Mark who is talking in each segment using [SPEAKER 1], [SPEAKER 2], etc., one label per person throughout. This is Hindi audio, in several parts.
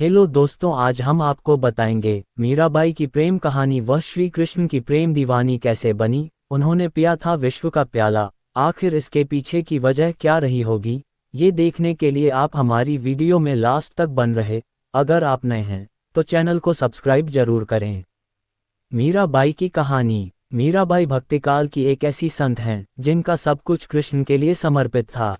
[SPEAKER 1] हेलो दोस्तों, आज हम आपको बताएंगे मीराबाई की प्रेम कहानी। वह श्री कृष्ण की प्रेम दीवानी कैसे बनी, उन्होंने पिया था विश्व का प्याला। आखिर इसके पीछे की वजह क्या रही होगी, ये देखने के लिए आप हमारी वीडियो में लास्ट तक बन रहे। अगर आप नए हैं तो चैनल को सब्सक्राइब जरूर करें। मीराबाई की कहानी। मीराबाई भक्तिकाल की एक ऐसी संत हैं जिनका सब कुछ कृष्ण के लिए समर्पित था।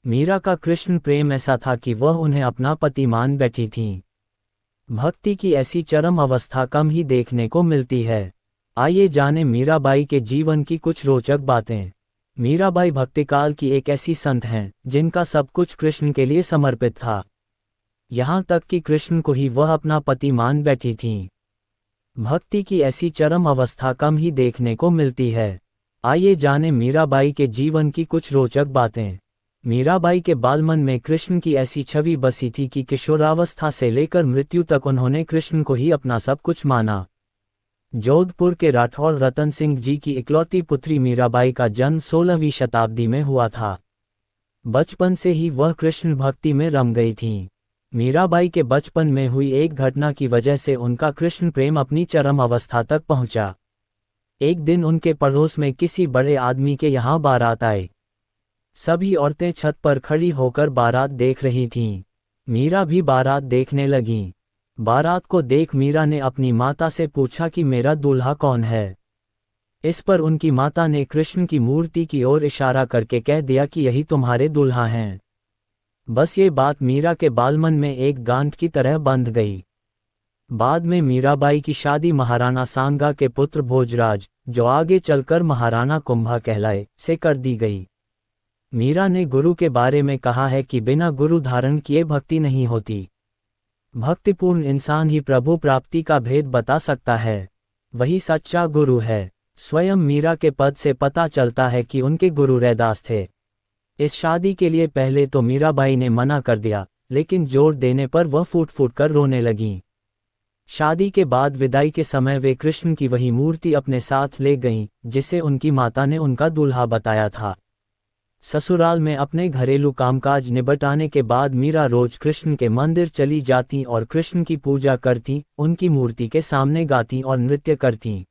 [SPEAKER 1] मीरा का कृष्ण प्रेम ऐसा था कि वह उन्हें अपना पति मान बैठी थीं। भक्ति की ऐसी चरम अवस्था कम ही देखने को मिलती है। आइए जानें मीराबाई के जीवन की कुछ रोचक बातें। मीराबाई भक्तिकाल की एक ऐसी संत हैं जिनका सब कुछ कृष्ण के लिए समर्पित था। यहाँ तक कि कृष्ण को ही वह अपना पति मान बैठी थीं। भक्ति की ऐसी चरम अवस्था कम ही देखने को मिलती है। आइए जानें मीराबाई के जीवन की कुछ रोचक बातें। मीराबाई के बालमन में कृष्ण की ऐसी छवि बसी थी कि किशोरावस्था से लेकर मृत्यु तक उन्होंने कृष्ण को ही अपना सब कुछ माना। जोधपुर के राठौर रतन सिंह जी की इकलौती पुत्री मीराबाई का जन्म 16वीं शताब्दी में हुआ था। बचपन से ही वह कृष्ण भक्ति में रम गई थीं। मीराबाई के बचपन में हुई एक घटना की वजह से उनका कृष्ण प्रेम अपनी चरम अवस्था तक पहुंचा। एक दिन उनके पड़ोस में किसी बड़े आदमी के यहाँ बारात आए। सभी औरतें छत पर खड़ी होकर बारात देख रही थीं। मीरा भी बारात देखने लगीं। बारात को देख मीरा ने अपनी माता से पूछा कि मेरा दूल्हा कौन है। इस पर उनकी माता ने कृष्ण की मूर्ति की ओर इशारा करके कह दिया कि यही तुम्हारे दूल्हा हैं। बस ये बात मीरा के बालमन में एक गांठ की तरह बंध गई। बाद में मीराबाई की शादी महाराणा सांगा के पुत्र भोजराज, जो आगे चलकर महाराणा कुंभा कहलाए, से कर दी गई। मीरा ने गुरु के बारे में कहा है कि बिना गुरु धारण किए भक्ति नहीं होती। भक्तिपूर्ण इंसान ही प्रभु प्राप्ति का भेद बता सकता है। वही सच्चा गुरु है। स्वयं मीरा के पद से पता चलता है कि उनके गुरु रैदास थे। इस शादी के लिए पहले तो मीराबाई ने मना कर दिया, लेकिन जोर देने पर वह फूट फूट कर रोने लगीं। शादी के बाद विदाई के समय वे कृष्ण की वही मूर्ति अपने साथ ले गईं, जिसे उनकी माता ने उनका दूल्हा बताया था। ससुराल में अपने घरेलू कामकाज निबटाने के बाद मीरा रोज कृष्ण के मंदिर चली जाती और कृष्ण की पूजा करती, उनकी मूर्ति के सामने गाती और नृत्य करती।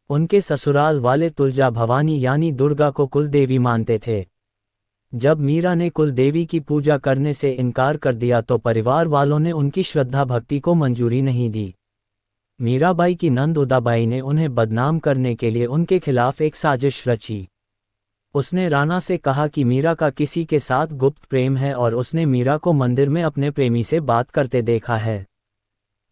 [SPEAKER 1] उनके ससुराल वाले तुलजा भवानी यानी दुर्गा को कुलदेवी मानते थे। जब मीरा ने कुलदेवी की पूजा करने से इनकार कर दिया तो परिवार वालों ने उनकी श्रद्धा भक्ति को मंजूरी नहीं दी। मीराबाई की नंद उदाबाई ने उन्हें बदनाम करने के लिए उनके खिलाफ एक साजिश रची। उसने राणा से कहा कि मीरा का किसी के साथ गुप्त प्रेम है और उसने मीरा को मंदिर में अपने प्रेमी से बात करते देखा है।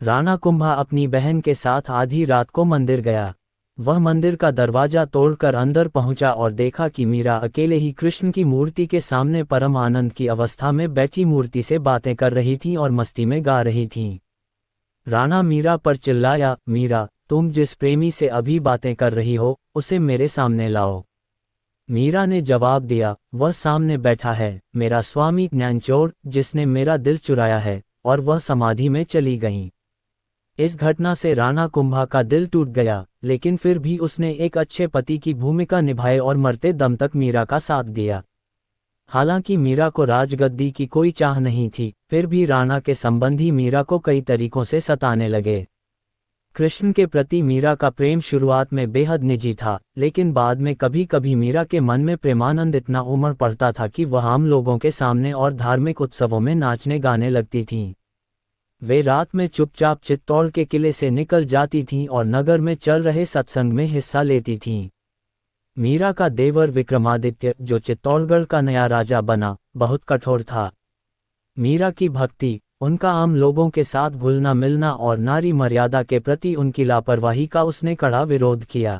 [SPEAKER 1] राणा कुंभा अपनी बहन के साथ आधी रात को मंदिर गया। वह मंदिर का दरवाजा तोड़कर अंदर पहुंचा और देखा कि मीरा अकेले ही कृष्ण की मूर्ति के सामने परम आनंद की अवस्था में बैठी मूर्ति से बातें कर रही थीं और मस्ती में गा रही थीं। राणा मीरा पर चिल्लाया, मीरा, तुम जिस प्रेमी से अभी बातें कर रही हो, उसे मेरे सामने लाओ। मीरा ने जवाब दिया, वह सामने बैठा है, मेरा स्वामी ज्ञानचोर, जिसने मेरा दिल चुराया है, और वह समाधि में चली गईं। इस घटना से राणा कुंभा का दिल टूट गया, लेकिन फिर भी उसने एक अच्छे पति की भूमिका निभाई और मरते दम तक मीरा का साथ दिया। हालांकि मीरा को राजगद्दी की कोई चाह नहीं थी, फिर भी राणा के संबंधी मीरा को कई तरीकों से सताने लगे। कृष्ण के प्रति मीरा का प्रेम शुरुआत में बेहद निजी था, लेकिन बाद में कभी कभी मीरा के मन में प्रेमानंद इतना उमड़ पड़ता था कि वह आम लोगों के सामने और धार्मिक उत्सवों में नाचने गाने लगती थीं। वे रात में चुपचाप चित्तौड़ के किले से निकल जाती थीं और नगर में चल रहे सत्संग में हिस्सा लेती थीं। मीरा का देवर विक्रमादित्य, जो चित्तौड़गढ़ का नया राजा बना, बहुत कठोर था। मीरा की भक्ति, उनका आम लोगों के साथ घुलना मिलना और नारी मर्यादा के प्रति उनकी लापरवाही का उसने कड़ा विरोध किया।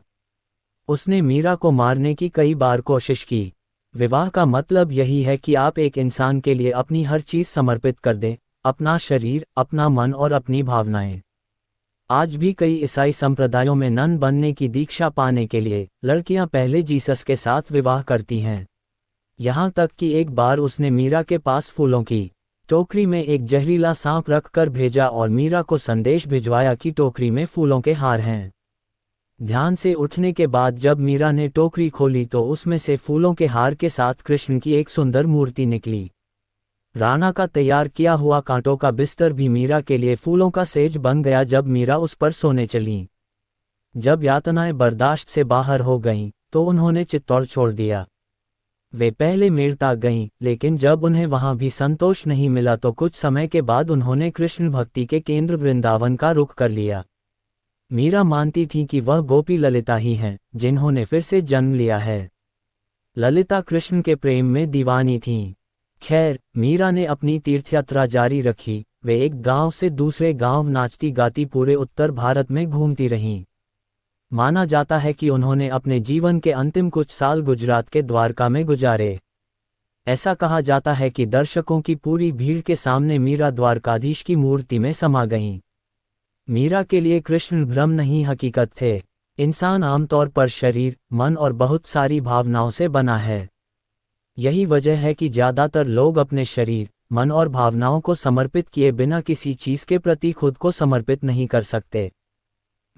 [SPEAKER 1] उसने मीरा को मारने की कई बार कोशिश की। विवाह का मतलब यही है कि आप एक इंसान के लिए अपनी हर चीज समर्पित कर दें, अपना शरीर, अपना मन और अपनी भावनाएं। आज भी कई ईसाई संप्रदायों में नन बनने की दीक्षा पाने के लिए लड़कियां पहले जीसस के साथ विवाह करती हैं। यहाँ तक कि एक बार उसने मीरा के पास फूलों की टोकरी में एक जहरीला सांप रख कर भेजा और मीरा को संदेश भिजवाया कि टोकरी में फूलों के हार हैं। ध्यान से उठने के बाद जब मीरा ने टोकरी खोली तो उसमें से फूलों के हार के साथ कृष्ण की एक सुंदर मूर्ति निकली। राणा का तैयार किया हुआ कांटों का बिस्तर भी मीरा के लिए फूलों का सेज बन गया जब मीरा उस पर सोने चली। जब यातनाएं बर्दाश्त से बाहर हो गईं, तो उन्होंने चित्तौड़ छोड़ दिया। वे पहले मेड़ता गईं, लेकिन जब उन्हें वहां भी संतोष नहीं मिला तो कुछ समय के बाद उन्होंने कृष्ण भक्ति के केंद्र वृंदावन का रुख कर लिया। मीरा मानती थी कि वह गोपी ललिता ही हैं, जिन्होंने फिर से जन्म लिया है। ललिता कृष्ण के प्रेम में दीवानी थीं। खैर, मीरा ने अपनी तीर्थयात्रा जारी रखी। वे एक गांव से दूसरे गांव नाचती गाती पूरे उत्तर भारत में घूमती रहीं। माना जाता है कि उन्होंने अपने जीवन के अंतिम कुछ साल गुजरात के द्वारका में गुजारे। ऐसा कहा जाता है कि दर्शकों की पूरी भीड़ के सामने मीरा द्वारकाधीश की मूर्ति में समा गईं। मीरा के लिए कृष्ण भ्रम नहीं, हकीकत थे। इंसान आमतौर पर शरीर, मन और बहुत सारी भावनाओं से बना है। यही वजह है कि ज़्यादातर लोग अपने शरीर, मन और भावनाओं को समर्पित किए बिना किसी चीज़ के प्रति खुद को समर्पित नहीं कर सकते।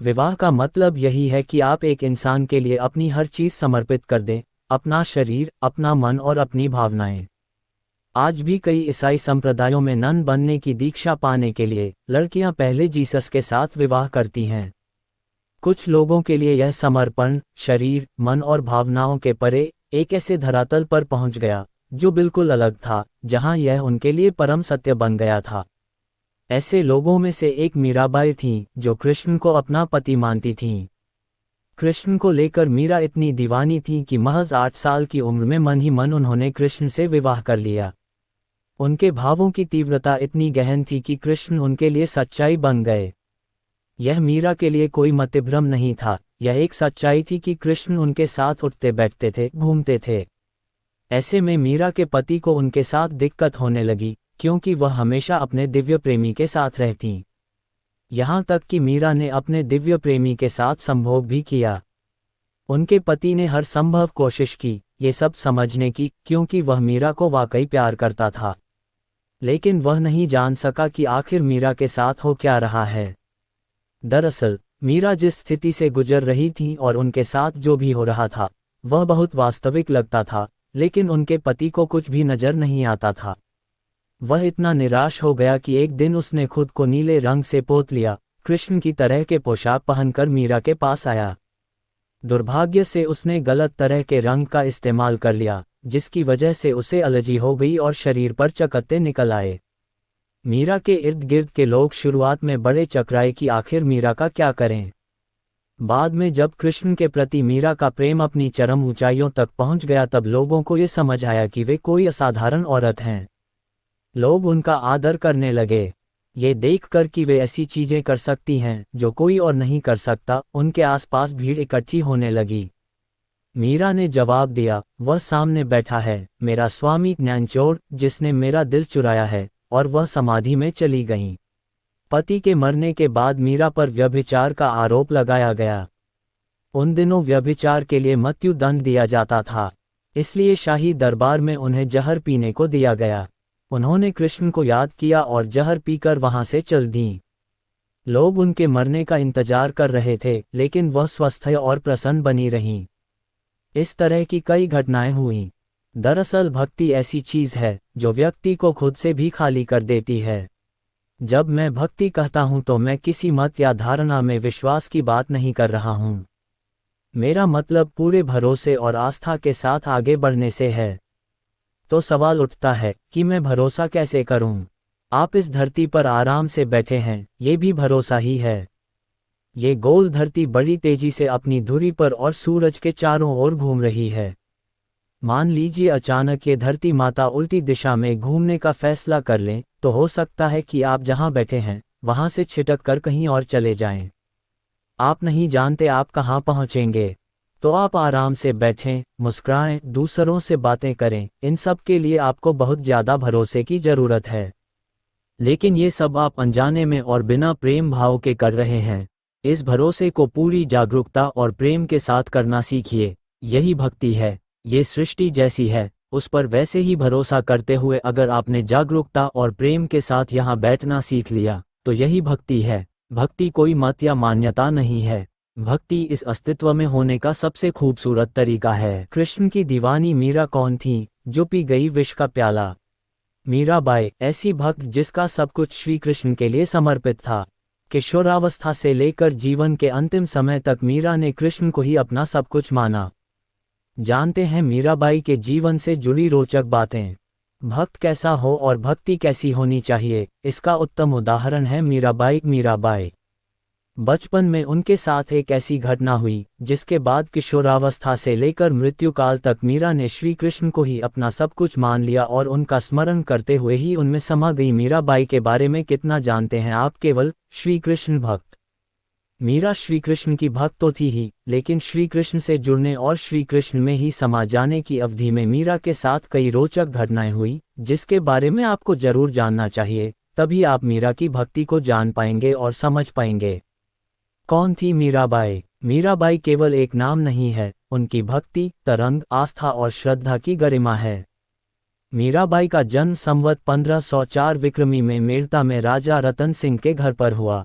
[SPEAKER 1] विवाह का मतलब यही है कि आप एक इंसान के लिए अपनी हर चीज़ समर्पित कर दें, अपना शरीर, अपना मन और अपनी भावनाएं। आज भी कई ईसाई संप्रदायों में नन बनने की दीक्षा पाने के लिए लड़कियां पहले जीसस के साथ विवाह करती हैं। कुछ लोगों के लिए यह समर्पण शरीर, मन और भावनाओं के परे एक ऐसे धरातल पर पहुंच गया जो बिल्कुल अलग था, जहां यह उनके लिए परम सत्य बन गया था। ऐसे लोगों में से एक मीराबाई थीं, जो कृष्ण को अपना पति मानती थीं। कृष्ण को लेकर मीरा इतनी दीवानी थी कि महज 8 साल की उम्र में मन ही मन उन्होंने कृष्ण से विवाह कर लिया। उनके भावों की तीव्रता इतनी गहन थी कि कृष्ण उनके लिए सच्चाई बन गए। यह मीरा के लिए कोई मतिभ्रम नहीं था, यह एक सच्चाई थी कि कृष्ण उनके साथ उठते बैठते थे, घूमते थे। ऐसे में मीरा के पति को उनके साथ दिक्कत होने लगी, क्योंकि वह हमेशा अपने दिव्य प्रेमी के साथ रहतीं। यहाँ तक कि मीरा ने अपने दिव्य प्रेमी के साथ संभोग भी किया। उनके पति ने हर संभव कोशिश की ये सब समझने की, क्योंकि वह मीरा को वाकई प्यार करता था। लेकिन वह नहीं जान सका कि आखिर मीरा के साथ हो क्या रहा है। दरअसल मीरा जिस स्थिति से गुजर रही थी और उनके साथ जो भी हो रहा था, वह बहुत वास्तविक लगता था, लेकिन उनके पति को कुछ भी नजर नहीं आता था। वह इतना निराश हो गया कि एक दिन उसने खुद को नीले रंग से पोत लिया, कृष्ण की तरह के पोशाक पहनकर मीरा के पास आया। दुर्भाग्य से उसने गलत तरह के रंग का इस्तेमाल कर लिया, जिसकी वजह से उसे एलर्जी हो गई और शरीर पर चकत्ते निकल आए। मीरा के इर्द गिर्द के लोग शुरुआत में बड़े चकराए कि आखिर मीरा का क्या करें। बाद में जब कृष्ण के प्रति मीरा का प्रेम अपनी चरम ऊंचाइयों तक पहुंच गया, तब लोगों को ये समझ आया कि वे कोई असाधारण औरत हैं। लोग उनका आदर करने लगे। ये देखकर कि वे ऐसी चीजें कर सकती हैं जो कोई और नहीं कर सकता, उनके आसपास भीड़ इकट्ठी होने लगी। मीरा ने जवाब दिया, वह सामने बैठा है, मेरा स्वामी ज्ञानचोर, जिसने मेरा दिल चुराया है, और वह समाधि में चली गईं। पति के मरने के बाद मीरा पर व्यभिचार का आरोप लगाया गया। उन दिनों व्यभिचार के लिए मृत्युदंड दिया जाता था, इसलिए शाही दरबार में उन्हें जहर पीने को दिया गया। उन्होंने कृष्ण को याद किया और जहर पीकर वहां से चल दीं। लोग उनके मरने का इंतजार कर रहे थे, लेकिन वह स्वस्थ और प्रसन्न बनी रहीं। इस तरह की कई घटनाएं हुईं। दरअसल भक्ति ऐसी चीज है जो व्यक्ति को खुद से भी खाली कर देती है। जब मैं भक्ति कहता हूं तो मैं किसी मत या धारणा में विश्वास की बात नहीं कर रहा हूं। मेरा मतलब पूरे भरोसे और आस्था के साथ आगे बढ़ने से है। तो सवाल उठता है कि मैं भरोसा कैसे करूं? आप इस धरती पर आराम से बैठे हैं, ये भी भरोसा ही है। ये गोल धरती बड़ी तेजी से अपनी धुरी पर और सूरज के चारों ओर घूम रही है। मान लीजिए अचानक ये धरती माता उल्टी दिशा में घूमने का फैसला कर लें, तो हो सकता है कि आप जहां बैठे हैं वहां से छिटक कर कहीं और चले जाएं। आप नहीं जानते आप कहां पहुंचेंगे। तो आप आराम से बैठें, मुस्कुराएं, दूसरों से बातें करें। इन सब के लिए आपको बहुत ज़्यादा भरोसे की ज़रूरत है। लेकिन ये सब आप अनजाने में और बिना प्रेम भाव के कर रहे हैं। इस भरोसे को पूरी जागरूकता और प्रेम के साथ करना सीखिए। यही भक्ति है। ये सृष्टि जैसी है, उस पर वैसे ही भरोसा करते हुए अगर आपने जागरूकता और प्रेम के साथ यहाँ बैठना सीख लिया, तो यही भक्ति है। भक्ति कोई मत या मान्यता नहीं है। भक्ति इस अस्तित्व में होने का सबसे खूबसूरत तरीका है। कृष्ण की दीवानी मीरा कौन थी जो पी गई विष का प्याला? मीराबाई, ऐसी भक्त जिसका सब कुछ श्री कृष्ण के लिए समर्पित था। किशोरावस्था से लेकर जीवन के अंतिम समय तक मीरा ने कृष्ण को ही अपना सब कुछ माना। जानते हैं मीराबाई के जीवन से जुड़ी रोचक बातें। भक्त कैसा हो और भक्ति कैसी होनी चाहिए, इसका उत्तम उदाहरण है मीराबाई। बचपन में उनके साथ एक ऐसी घटना हुई जिसके बाद किशोरावस्था से लेकर मृत्युकाल तक मीरा ने श्री कृष्ण को ही अपना सब कुछ मान लिया और उनका स्मरण करते हुए ही उनमें समा गई। मीराबाई के बारे में कितना जानते हैं आप? केवल श्री कृष्ण भक्त। मीरा श्री कृष्ण की भक्त तो थी ही, लेकिन श्री कृष्ण से जुड़ने और श्री कृष्ण में ही समा जाने की अवधि में मीरा के साथ कई रोचक घटनाएं हुई जिसके बारे में आपको जरूर जानना चाहिए। तभी आप मीरा की भक्ति को जान पाएंगे और समझ पाएंगे। कौन थी मीराबाई? मीराबाई केवल एक नाम नहीं है, उनकी भक्ति, तरंग, आस्था और श्रद्धा की गरिमा है। मीराबाई का जन्म संवत 1504 विक्रमी में मेड़ता में राजा रतन सिंह के घर पर हुआ।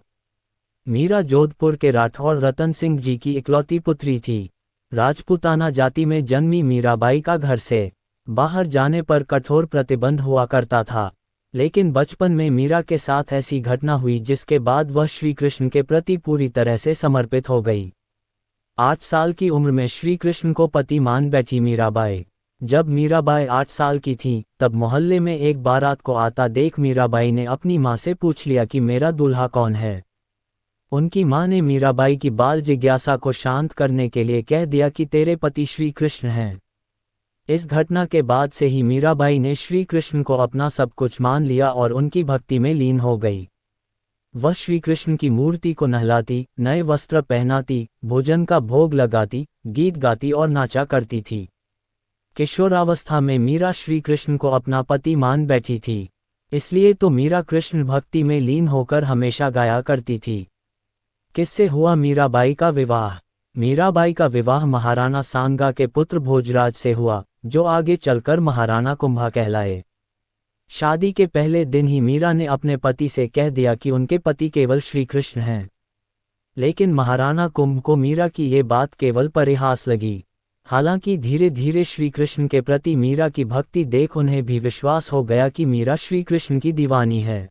[SPEAKER 1] मीरा जोधपुर के राठौर रतन सिंह जी की इकलौती पुत्री थी। राजपूताना जाति में जन्मी मीराबाई का घर से बाहर जाने पर कठोर प्रतिबंध हुआ करता था, लेकिन बचपन में मीरा के साथ ऐसी घटना हुई जिसके बाद वह श्री कृष्ण के प्रति पूरी तरह से समर्पित हो गई। 8 साल की उम्र में श्री कृष्ण को पति मान बैठी मीराबाई। जब मीराबाई 8 साल की थी तब मोहल्ले में एक बारात को आता देख मीराबाई ने अपनी माँ से पूछ लिया कि मेरा दूल्हा कौन है। उनकी माँ ने मीराबाई की बाल जिज्ञासा को शांत करने के लिए कह दिया कि तेरे पति श्री कृष्ण हैं। इस घटना के बाद से ही मीराबाई ने श्री कृष्ण को अपना सब कुछ मान लिया और उनकी भक्ति में लीन हो गई। वह श्री कृष्ण की मूर्ति को नहलाती, नए वस्त्र पहनाती, भोजन का भोग लगाती, गीत गाती और नाचा करती थी। किशोरावस्था में मीरा श्री कृष्ण को अपना पति मान बैठी थी, इसलिए तो मीरा कृष्ण भक्ति में लीन होकर हमेशा गाया करती थी। किससे हुआ मीराबाई का विवाह? मीराबाई का विवाह महाराणा सांगा के पुत्र भोजराज से हुआ, जो आगे चलकर महाराणा कुंभा कहलाए। शादी के पहले दिन ही मीरा ने अपने पति से कह दिया कि उनके पति केवल श्री कृष्ण हैं। लेकिन महाराणा कुंभ को मीरा की ये बात केवल परिहास लगी। हालांकि धीरे धीरे श्री कृष्ण के प्रति मीरा की भक्ति देख उन्हें भी विश्वास हो गया कि मीरा श्री कृष्ण की दीवानी है।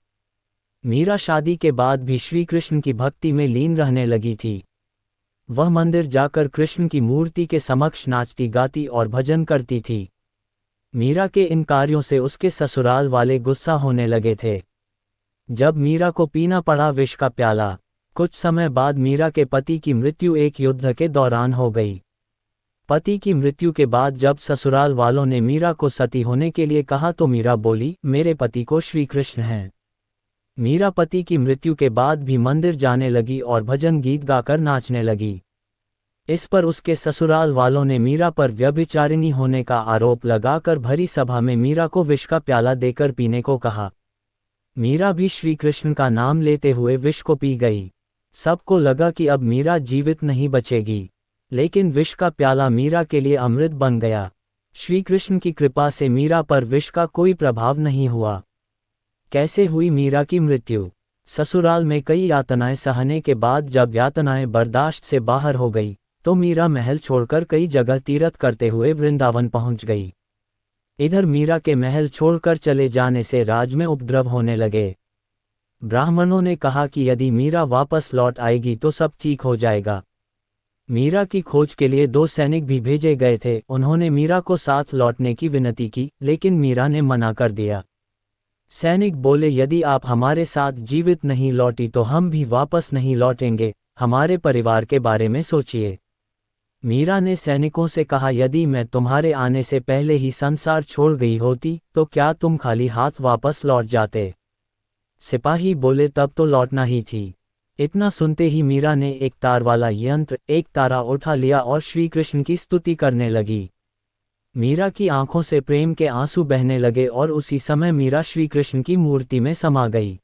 [SPEAKER 1] मीरा शादी के बाद भी श्री कृष्ण की भक्ति में लीन रहने लगी थी। वह मंदिर जाकर कृष्ण की मूर्ति के समक्ष नाचती, गाती और भजन करती थी। मीरा के इन कार्यों से उसके ससुराल वाले गुस्सा होने लगे थे। जब मीरा को पीना पड़ा विष का प्याला। कुछ समय बाद मीरा के पति की मृत्यु एक युद्ध के दौरान हो गई। पति की मृत्यु के बाद जब ससुराल वालों ने मीरा को सती होने के लिए कहा तो मीरा बोली, मेरे पति को श्री कृष्ण हैं। मीरा पति की मृत्यु के बाद भी मंदिर जाने लगी और भजन गीत गाकर नाचने लगी। इस पर उसके ससुराल वालों ने मीरा पर व्यभिचारिणी होने का आरोप लगाकर भरी सभा में मीरा को विष का प्याला देकर पीने को कहा। मीरा भी श्री कृष्ण का नाम लेते हुए विष को पी गई। सबको लगा कि अब मीरा जीवित नहीं बचेगी, लेकिन विष का प्याला मीरा के लिए अमृत बन गया। श्री कृष्ण की कृपा से मीरा पर विष का कोई प्रभाव नहीं हुआ। कैसे हुई मीरा की मृत्यु? ससुराल में कई यातनाएं सहने के बाद जब यातनाएं बर्दाश्त से बाहर हो गई तो मीरा महल छोड़कर कई जगह तीर्थ करते हुए वृंदावन पहुंच गई। इधर मीरा के महल छोड़कर चले जाने से राज में उपद्रव होने लगे। ब्राह्मणों ने कहा कि यदि मीरा वापस लौट आएगी तो सब ठीक हो जाएगा। मीरा की खोज के लिए 2 सैनिक भी भेजे गए थे। उन्होंने मीरा को साथ लौटने की विनती की, लेकिन मीरा ने मना कर दिया। सैनिक बोले, यदि आप हमारे साथ जीवित नहीं लौटी तो हम भी वापस नहीं लौटेंगे। हमारे परिवार के बारे में सोचिए। मीरा ने सैनिकों से कहा, यदि मैं तुम्हारे आने से पहले ही संसार छोड़ गई होती तो क्या तुम खाली हाथ वापस लौट जाते? सिपाही बोले, तब तो लौटना ही थी। इतना सुनते ही मीरा ने एक तार वाला यंत्र, एक तारा उठा लिया और श्री कृष्ण की स्तुति करने लगी। मीरा की आंखों से प्रेम के आंसू बहने लगे और उसी समय मीरा श्री कृष्ण की मूर्ति में समा गई।